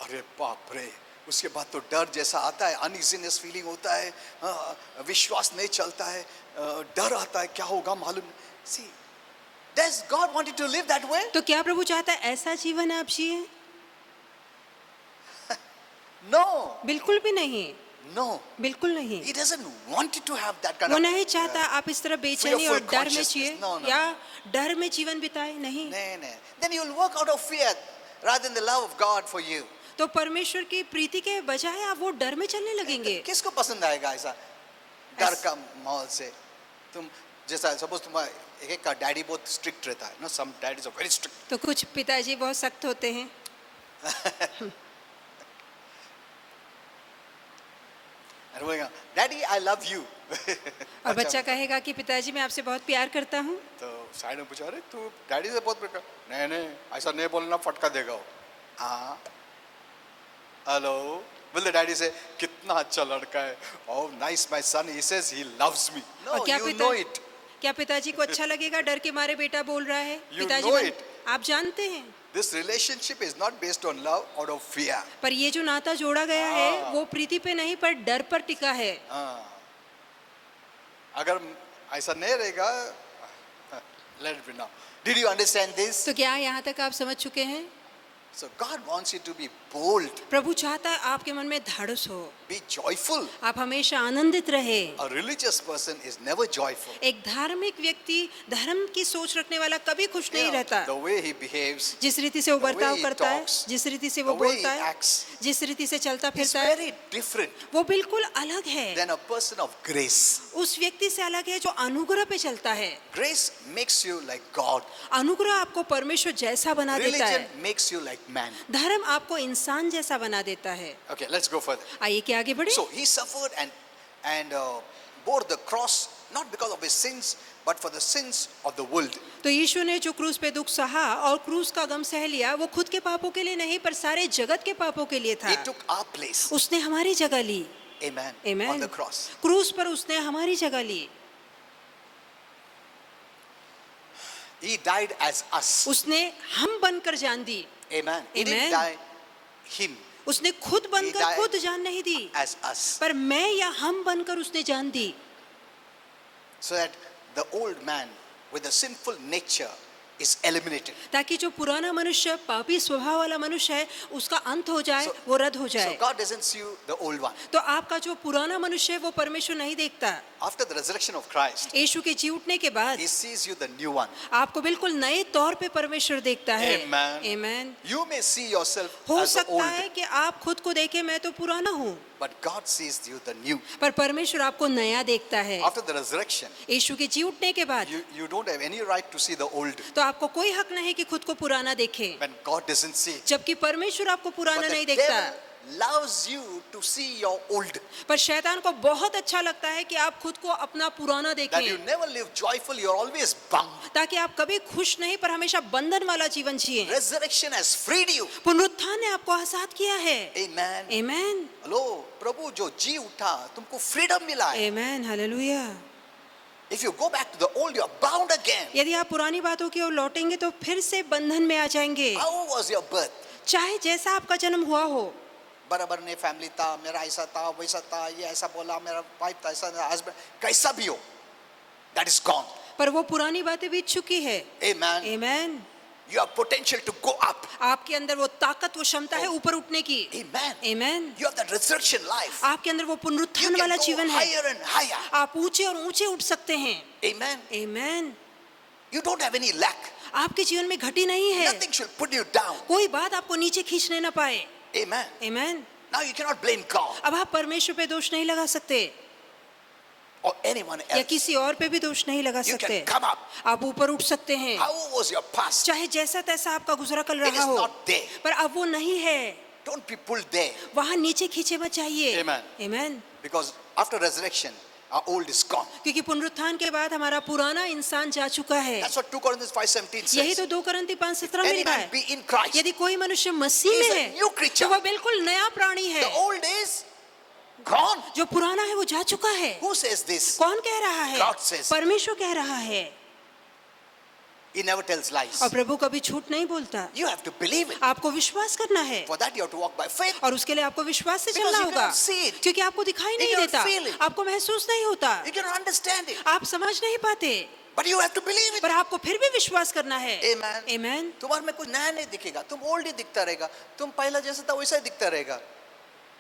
अरे बाप रे, उसके बाद तो डर जैसा आता है, अनइजीनेस फीलिंग होता है, विश्वास नहीं चलता है, डर आता है, क्या होगा मालूम नहीं। See, does God want you to live that way? तो क्या प्रभु चाहता है ऐसा जीवन आप जिए? No, बिल्कुल भी नहीं, no. बिल्कुल नहीं। He doesn't want you to have that kind वो of. नहीं चाहता आप इस तरह बेचैनी और fearful डर में consciousness. जिए No, no. या डर में जीवन बिताए, नहीं। नहीं, नहीं. Then you'll work out of fear rather than the love of God for you. तो परमेश्वर की प्रीति के बजाय आप वो डर में चलने लगेंगे। किसको पसंद आएगा ऐसा डर का माहौल से? तुम जैसा सपोज तुम्हारा एक का डैडी बहुत स्ट्रिक्ट रहता है ना, सम डैडीज आर वेरी स्ट्रिक्ट, तो कुछ पिताजी बहुत सख्त होते हैं। और वो कहेगा डैडी आई लव यू। और बच्चा कहेगा कि पिताजी मैं आपसे बहुत प्यार करता हूँ। तो साइड में पूछा अरे तू डैडी से बहुत प्यार, नहीं नहीं ऐसा नहीं बोलना, फटका देगा वो। हाँ hello, will the daddy say कितना अच्छा लड़का है, oh nice my son, he says he loves me. No, और क्या you know it. क्या पिताजी को अच्छा लगेगा डर के मारे बेटा बोल रहा है? You पिताजी know it. आप जानते हैं। This relationship is not based on love out of fear. पर ये जो नाता जोड़ा गया है वो प्रीति पे नहीं पर डर पर टिका है। हाँ, अगर ऐसा नहीं रहेगा, let it be now. Did you understand this? तो क्या यहाँ तक आप समझ चुके हैं? So God wants you to be bold, प्रभु चाहता है आपके मन में धाड़स हो, be joyful. आप हमेशा आनंदित रहे। A religious person is never joyful. एक धार्मिक व्यक्ति, धर्म की सोच रखने वाला कभी खुश नहीं रहता। The way he behaves, जिस रीति से वो the way बर्ताव he करता है, talks, जिस रीति से वो the way बोलता he है, acts, जिस रीति से चलता is फिरता है, very different वो बिल्कुल अलग है। than a person of grace. उस व्यक्ति से अलग है जो अनुग्रह पे चलता है। Grace makes you like God. अनुग्रह आपको परमेश्वर जैसा बना देता Religion है, makes you like man. धर्म आपको इंसान जैसा बना देता है। Okay, let's go further. आइए कि आगे बढ़े। So he suffered and bore the cross not because of his sins but for the sins of the world. तो यीशु ने जो क्रूस पे दुख सहा और क्रूस का गम सह लिया, वो खुद के पापों के लिए नहीं पर सारे जगत के पापों के लिए था। He took our place. उसने हमारी जगह ली। Amen. On Amen। the cross. क्रूस पर उसने हमारी जगह ली। He died as us. उसने हम बनकर जान दी। Amen. He Amen। didn't die him उसने खुद He बनकर died खुद जान नहीं दी, as us. पर मैं या हम बनकर उसने जान दी, So that the old man with the sinful nature is eliminated. ताकि जो पुराना मनुष्य पापी स्वभाव वाला मनुष्य है उसका अंत हो जाए, वो रद्द हो So जाए। God doesn't see you the old one. तो आपका जो पुराना मनुष्य है वो परमेश्वर नहीं देखता। After the resurrection of Christ, यीशु के जी उठने के बाद He sees you the new one. आपको बिल्कुल नए तौर पे परमेश्वर देखता है। Amen. Amen। You may see yourself हो as the सकता old, है कि आप खुद को देखें मैं तो पुराना हूँ, but God sees you the new. पर परमेश्वर आपको नया देखता है। After the resurrection, यीशु के जी उठने के बाद you don't have any right to see the old. तो आपको कोई हक नहीं कि खुद को पुराना देखें, When God doesn't see, जबकि परमेश्वर आपको पुराना but नहीं the देखता। devil loves you to see your old. पर शैतान को बहुत अच्छा लगता है कि आप खुद को अपना पुराना That you देखें, never live joyful, you're always bound. ताकि आप कभी खुश नहीं पर हमेशा बंधन वाला जीवन जिए। Resurrection has freed you. पुनरुत्थान ने आपको आजाद किया है। Amen. आमेन, Hello, प्रभु जो जी उठा तुमको freedom मिला है. आमेन, hallelujah. If you go back to the old, you're bound again. यदि आप पुरानी बातों की ओर लौटेंगे तो फिर से बंधन में आ जाएंगे। How was your birth? चाहे जैसा आपका जन्म हुआ हो, बराबर ने फैमिली था, मेरा ऐसा था, वैसा था, ये ऐसा बोला, मेरा वाइफ था, ऐसा हस्बैंड, कैसा भी हो, that is gone. पर वो पुरानी बातें बीत चुकी है। Amen. Amen. You have potential to go up. आपके अंदर वो ताकत, वो क्षमता है ऊपर उठने की। Amen. Amen. You have that resurrection life. आपके अंदर वो You पुनरुत्थान can वाला go जीवन है। higher and higher. आप ऊंचे और ऊंचे उठ सकते हैं। Amen. Amen. You don't have any lack. आपके जीवन में घटी नहीं है, Nothing should put you down. कोई बात आपको नीचे खींचने ना पाए। Amen. Amen. Now you cannot blame God. अब आप परमेश्वर पे दोष नहीं लगा सकते। or anyone या else. किसी और पे भी दोष नहीं लगा You सकते। can come up. आप ऊपर उठ सकते हैं, How was your past? चाहे जैसा तैसा आपका गुजरा कल It रहा is हो, not there. पर अब वो नहीं है। Don't be pulled there. वहां नीचे खींचे मत जाइए। Amen. Amen. Because after resurrection, our old is gone. क्योंकि पुनरुत्थान के बाद हमारा पुराना इंसान जा चुका है। That's what 2 Corinthians 5:17 यही says. तो 2 Corintही 5:17 में Any लिखा man है, be in Christ, यदि कोई मनुष्य मसीह he is में a है new creature. तो वह बिल्कुल नया प्राणी है। The old is gone. जो पुराना है वो जा चुका है। Who says this? कौन कह रहा है? God says. परमेश्वर कह रहा है। He never tells lies. और प्रभु कभी झूठ नहीं बोलता। You have to believe it. आपको विश्वास करना है, For that you have to walk by faith. और उसके लिए आपको विश्वास से Because चलना you होगा, cannot see it. क्योंकि आपको दिखाई You नहीं cannot देता, feel it. आपको महसूस नहीं होता, You cannot understand it. आप समझ नहीं पाते, But you have to believe it. पर आपको फिर भी विश्वास करना है। Amen. Amen. तुम्हारे में कुछ नया नहीं दिखेगा, तुम ओल्ड ही दिखता रहेगा, तुम पहला जैसा था वैसा ही दिखता रहेगा.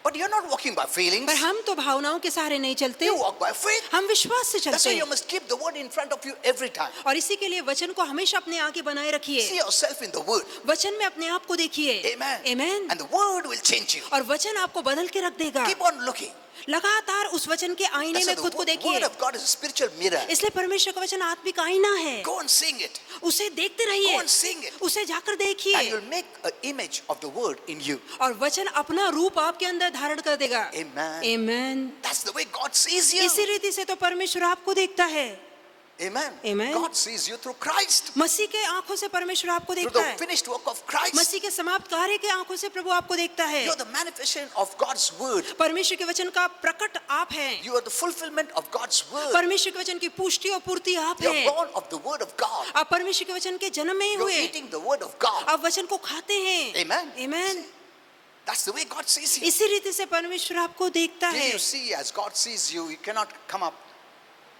But you're not walking by feelings. पर हम तो भावनाओं के सहारे नहीं चलते, You walk by faith. हम विश्वास से That's चलते why you हैं। must keep the word in front of you every time. और इसी के लिए वचन को हमेशा अपने आगे बनाए See रखिए, yourself in the word. वचन में अपने आप को देखिए। Amen. Amen. And the word will change you. और वचन आपको बदल के रख देगा। Keep on looking. लगातार उस वचन के आईने That's why में the खुद को word देखिए। of God is a spiritual mirror. इसलिए परमेश्वर का वचन आत्मिक आईना है, Go and sing it. उसे देखते Go रहिए, and sing it. उसे जाकर And देखिए, you'll make an image of the word in you. और वचन अपना रूप आपके अंदर धारण कर देगा। Amen. Amen. That's the way God sees you. इसी रीति से तो परमेश्वर आपको देखता है। Amen. Amen. God sees you through Christ. मसीह के आंखों से परमेश्वर आपको Through देखता the है। finished work of Christ. मसीह के समाप्त कार्य के आंखों से प्रभु आपको देखता है। You're the manifestation of God's word. परमेश्वर के वचन का प्रकट आप हैं। You are the fulfillment of God's word. परमेश्वर के वचन की पुष्टि और पूर्ति आप You're हैं। born of the word of God. आप परमेश्वर के वचन के जन्म में ही You're हुए, eating the word of God. आप वचन को खाते हैं। Amen. Amen. That's the way God sees you. इसी रीति से परमेश्वर आपको देखता Till है। you see as God sees you, you cannot come up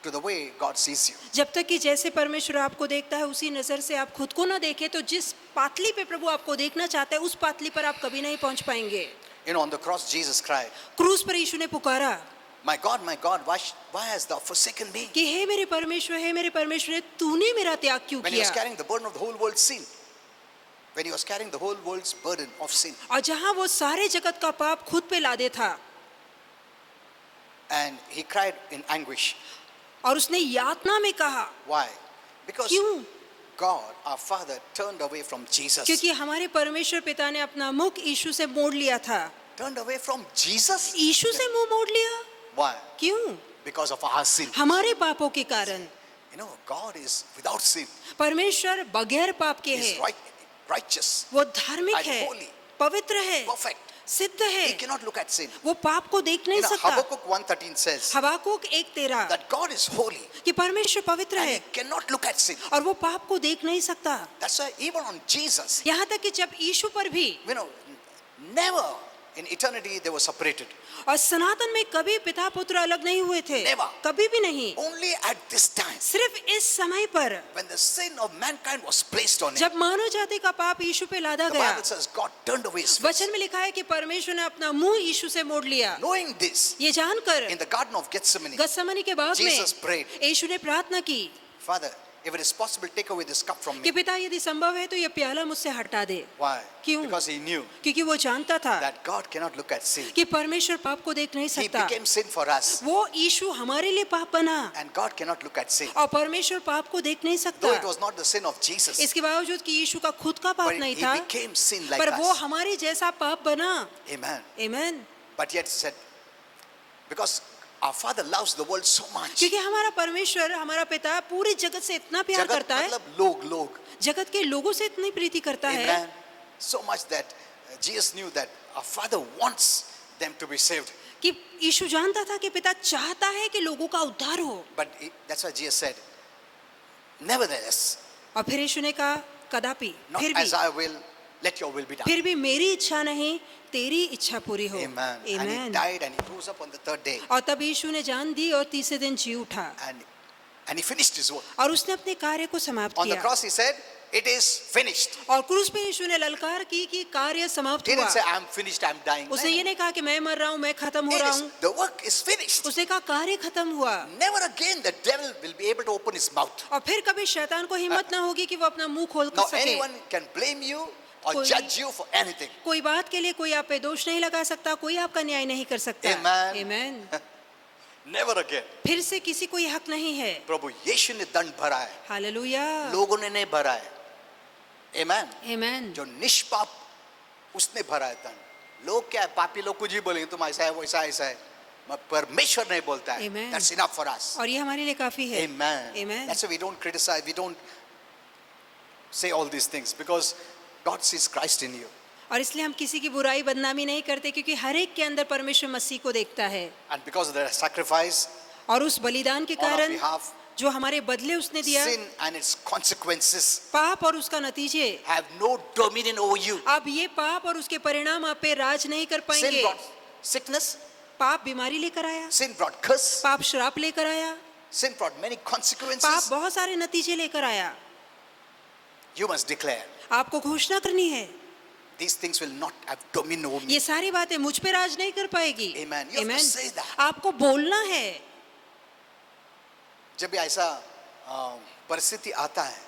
to the way God sees you. जब तक कि जैसे परमेश्वर आपको देखता है उसी नजर से आप खुद को ना देखें, तो जिस पातली पे प्रभु आपको देखना चाहता है उस पातली पर आप कभी नहीं पहुंच पाएंगे। You know, on the cross, Jesus cried, क्रूस पर यीशु ने पुकारा my God, why hast thou forsaken me? कि हे मेरे परमेश्वर, तूने मेरा त्याग क्यों When he was किया? carrying the burden of the whole world's sin. When he was carrying the whole world's burden of sin. और जहां वो सारे जगत का पाप खुद पे लादे था, And he cried in anguish. और उसने यातना में कहा, Why? Because क्यों? God, our Father, turned away from Jesus. क्योंकि हमारे परमेश्वर पिता ने अपना मुख यीशु से मोड़ लिया था। Turned away from Jesus? यीशु से मुंह मोड़ लिया? Why? क्यों? Because of our sin. हमारे पापों के कारण। You know, God is without sin. परमेश्वर बगैर पाप के He is है, righteous, वो धार्मिक and है, holy, पवित्र है, perfect. सिद्ध है, He cannot look at sin. वो पाप को देख नहीं You know, सकता। Habakkuk 1:13 says हबाकुक 1:13 that God is holy कि परमेश्वर पवित्र and है he cannot look at sin. और वो पाप को देख नहीं सकता। That's why even on Jesus, यहाँ तक कि जब यीशु पर भी, you know, never in eternity they were separated. और सनातन में कभी पिता पुत्र अलग नहीं हुए थे, Never. कभी भी नहीं। Only at this time, सिर्फ इस समय पर when the sin of mankind was placed on him, जब मानव जाति का पाप यीशु पे लादा the गया, Bible says God turned away his face. वचन में लिखा है कि परमेश्वर ने अपना मुंह यीशु से मोड़ लिया। Knowing this, ये जानकर in the Garden of Gethsemane, गतसमनी के बाग में Jesus prayed, यीशु ने प्रार्थना की Father, if it is possible, take away this cup from कि me. पिता यदि संभव है तो ये प्याला मुझसे हटा दे। Why? क्यों? Because he knew क्योंकि वो जानता था that God cannot look at sin. कि परमेश्वर पाप को देख नहीं He सकता। became sin for us, वो यीशु हमारे लिए पाप बना and God cannot look at sin. और परमेश्वर पाप को देख नहीं Though it सकता। was not the sin of Jesus, इसके बावजूद कि यीशु का खुद का पाप but नहीं he था, became sin like पर वो us. हमारे जैसा पाप बना। Amen. आमीन। But yet said, because our Father loves the world so much. क्योंकि हमारा परमेश्वर, हमारा पिता पूरी जगत से इतना प्यार जगत करता है, मतलब लोग, जगत के लोगों से इतनी प्रीति करता है, amen. So much that Jesus knew that our Father wants them to be saved. कि यीशु जानता था कि पिता चाहता है कि लोगों का उद्धार हो। But that's why Jesus said, nevertheless, और फिर यीशु ने कहा, कदापि, not फिर भी, as I will, let your will be done. फिर भी मेरी इच्छा नहीं, तेरी इच्छा पूरी हो। Amen. And he आमीन। died and he rose up on the third day. और तब यीशु ने जान दी और तीसरे दिन जी उठा And he finished his work. और उसने अपने कार्य को समाप्त On the किया। cross he said, it is finished. और क्रूस पे यीशु ने ललकार की कि कार्य समाप्त He हुआ। didn't say, I'm finished, I'm dying. उसने ये नहीं कहा कि मैं मर रहा हूँ, मैं खत्म हो It रहा is, हूँ। the work is finished. उसने कहा कार्य खत्म हुआ। Never again the devil will be able to open his mouth. और फिर कभी शैतान को हिम्मत ना होगी कि वो अपना मुंह खोल Now सके। anyone can blame you or कोई- judge you for anything. कोई बात के लिए कोई आप पे दोष नहीं लगा सकता, कोई आपका न्याय नहीं कर सकता। Amen. आमीन। Never again. फिर से किसी को ये हक नहीं है। प्रभु यीशु ने दंड भरा है, हालेलुया, लोगों ने नहीं भरा है। Amen. आमेन। जो निष्पाप उसने भरा है दंड। लोग क्या है, पापी लोग कुछ ही बोलेंगे, तुम ऐसा है वैसा ऐसा है, परमेश्वर नहीं बोलता है। Amen. That's enough for us. और ये हमारे लिए काफी है। Amen. Amen. That's why we don't criticize, we don't say all these things, because God sees Christ in you. और इसलिए हम किसी की बुराई बदनामी नहीं करते, क्योंकि हर एक के अंदर परमेश्वर मसीह को देखता है। And because of the sacrifice और उस बलिदान के on our कारण behalf, जो हमारे बदले उसने दिया, sin and its consequences पाप और उसका नतीजे, have no dominion over you. अब ये पाप और उसके परिणाम आप पे राज नहीं कर Sin पाएंगे। brought sickness, पाप बीमारी लेकर आया, sin brought curse, पाप श्राप लेकर आया, sin brought many पाप consequences. बहुत सारे नतीजे लेकर आया। You must declare, आपको घोषणा करनी है, these things will not have dominion over me. ये सारी बातें मुझ पे राज नहीं कर पाएगी। Amen. You have to say that. आपको बोलना है। जब भी ऐसा परिस्थिति आता है,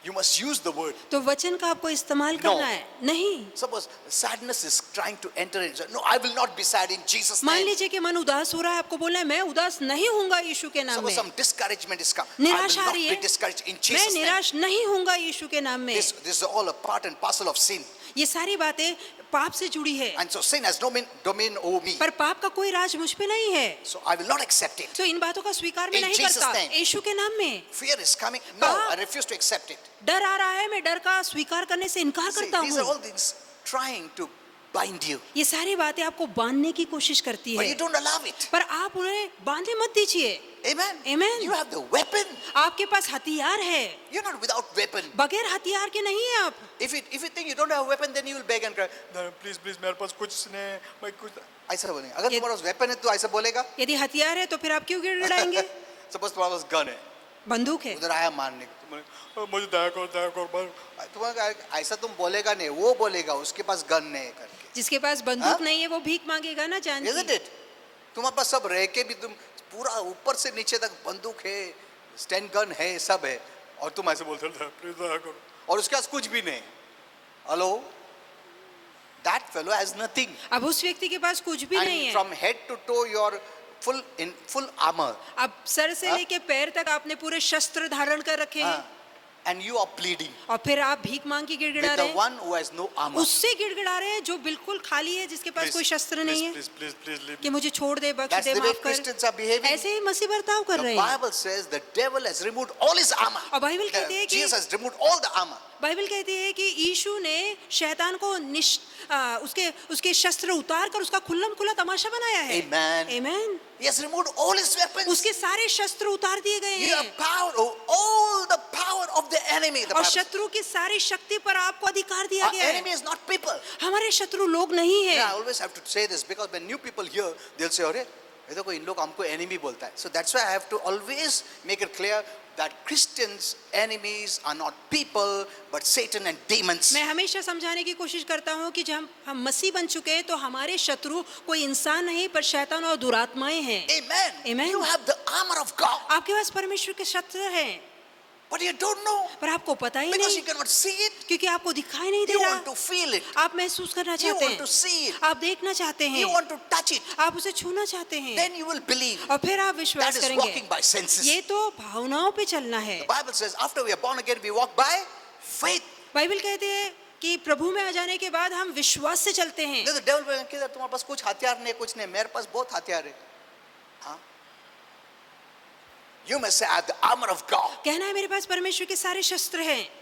you must use the word. तो वचन का आपको इस्तेमाल करना है। नहीं, Suppose sadness is trying to enter in. No, I will not be sad in Jesus' मान name. लीजिए कि मन उदास हो रहा है, आपको बोलना है मैं उदास नहीं होऊंगा यीशु के नाम Suppose में। some discouragement is come. I will निराशा आ not रही be है, discouraged in मैं Jesus' name. निराश नहीं होऊंगा यीशु के नाम में। This is all a part and parcel of sin. ये सारी बातें पाप से जुड़ी है, And so sin has no dominion over me. पर पाप का कोई राज मुझ पे नहीं है। So I will not accept it. तो इन बातों का स्वीकार मैं In नहीं Jesus' करता name. यीशु के नाम में। Fear is coming. No, पाप- I refuse to accept it. डर आ रहा है, मैं डर का स्वीकार करने से इनकार See, करता these are हूँ। all things trying to bind you. ये सारी बातें आपको बांधने की कोशिश करती But है, you don't allow it. पर आप उन्हें बांधे मत दीजिए। Amen. Amen. You have the weapon. आपके पास हथियार है, You're not without weapon. बगैर हथियार के नहीं है आप। If you think you don't have a weapon, then you will beg and cry. No, please, please, मेरे पास कुछ नहीं, मैं कुछ ऐसा बोलेंगे। अगर ये- तुम्हारे पास weapon है तो ऐसा बोलेगा। यदि हथियार है तो फिर आप क्यों गिड़गिड़ाएंगे? Suppose तुम्हारे पास gun है, बंदूक है, उधर आया मारने को, तुम्हारे मुझे दया करो मार। तुम्हारा ऐसा तुम बोलेगा नहीं, वो बोलेगा उसके पास गन नहीं है करके। जिसके पास बंदूक नहीं है वो भीख मांगेगा ना जान Isn't की। it? तुम्हारे पास सब रह के भी तुम पूरा ऊपर से नीचे तक बंदूक है, स्टैंड गन है, सब है, और तुम ऐसे बोलते हो प्लीज दया करो, और उसके पास कुछ भी नहीं। Hello, that fellow has nothing. अब उस व्यक्ति के पास कुछ भी नहीं And है। from head to toe you are in full armor. अब सर से हाँ? लेके पैर तक आपने पूरे शस्त्र धारण कर रखे हैं, And you are pleading और फिर आप भीख मांग के गिड़गिड़ा with रहे the हैं। one who has no armor. उससे गिड़गिड़ा रहे हैं जो बिल्कुल खाली है, जिसके पास कोई शस्त्र नहीं है, Please, please, please leave. कि मुझे छोड़ दे, बख्श That's दे, the way माफ कर। Christians are behaving. ऐसे ही मसीह बर्ताव कर The रहे हैं। Bible says the devil has removed all his armor. और बाइबल कहती है कि- Jesus has removed all the armor. Bible कहती है कि यीशु ने शैतान को उसके शस्त्र उतार कर उसका खुल्लम खुला तमाशा बनाया है। Amen. Amen. He has removed all his weapons. उसके सारे शस्त्र उतार दिए गए You हैं, have power, all the power of the enemy. The और Bible says. शत्रु की सारी शक्ति पर आपको अधिकार दिया Our गया है। enemy is not people. हमारे शत्रु लोग नहीं है। Yeah, I always have to say this because when new people hear, they'll say, "अरे, ये देखो इन लोग हमको enemy बोलता है." So that's why I have to always make it clear that Christians' enemies are not people but Satan and demons. मैं हमेशा समझाने की कोशिश करता हूँ कि जब हम मसीह बन चुके हैं तो हमारे शत्रु कोई इंसान नहीं पर शैतान और दुरात्माएं हैं। Amen. Amen. You have the armor of God, आपके पास परमेश्वर के शस्त्र हैं, but you don't know पर आपको पता ही because नहीं, you cannot see it. क्योंकि आपको दिखाई नहीं दे You रहा। want to feel it. आप महसूस करना You चाहते want to हैं, see it. आप देखना चाहते हैं, You want to touch it. आप उसे छूना चाहते हैं, Then you will believe. और फिर आप That विश्वास is करेंगे। walking by senses. ये तो भावनाओं पे चलना है। The Bible says after we are born again, we walk by faith. Bible कहते हैं कि प्रभु में आ जाने के बाद हम विश्वास से चलते हैं। The devil will say, तुम्हारे पास कुछ हथियार नहीं, कुछ नहीं, मेरे पास बहुत हथियार है। हाँ? You must say, I have the armor of God. कहना है मेरे पास परमेश्वर के सारे शस्त्र हैं,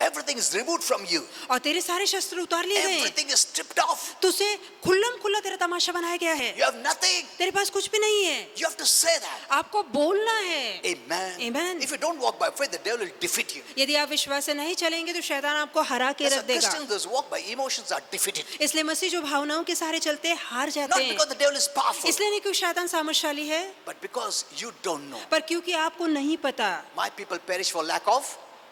Everything is removed from you. और तेरे सारे शस्त्र उतार लिए गए हैं, Everything is stripped off. तुझे खुल्लम खुल्ला तेरा तमाशा बनाया गया है, You have nothing. तेरे पास कुछ भी नहीं है। You have to say that. आपको बोलना है। Amen. Amen. If you don't walk by faith, the devil will defeat you. यदि आप विश्वास से नहीं चलेंगे तो शैतान आपको हरा के As a रख देगा। Christian, those who walk by emotions are defeated. इसलिए मसीह जो भावनाओं के सहारे चलते हैं हार जाते Not हैं, because the devil is powerful, इसलिए नहीं क्योंकि शैतान सामर्थशाली है, but because you don't know. पर क्योंकि आपको नहीं पता। My people perish for lack of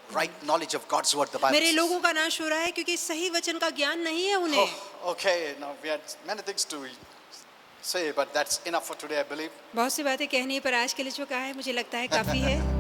right knowledge of God's word. The Bible मेरे says. लोगों का नाश हो रहा है क्योंकि सही वचन का ज्ञान नहीं है उन्हें। Oh, okay, now we had many things to say, but that's enough for today, I believe. बहुत सी बातें कहनी है पर आज के लिए जो कहा है मुझे लगता है काफी है।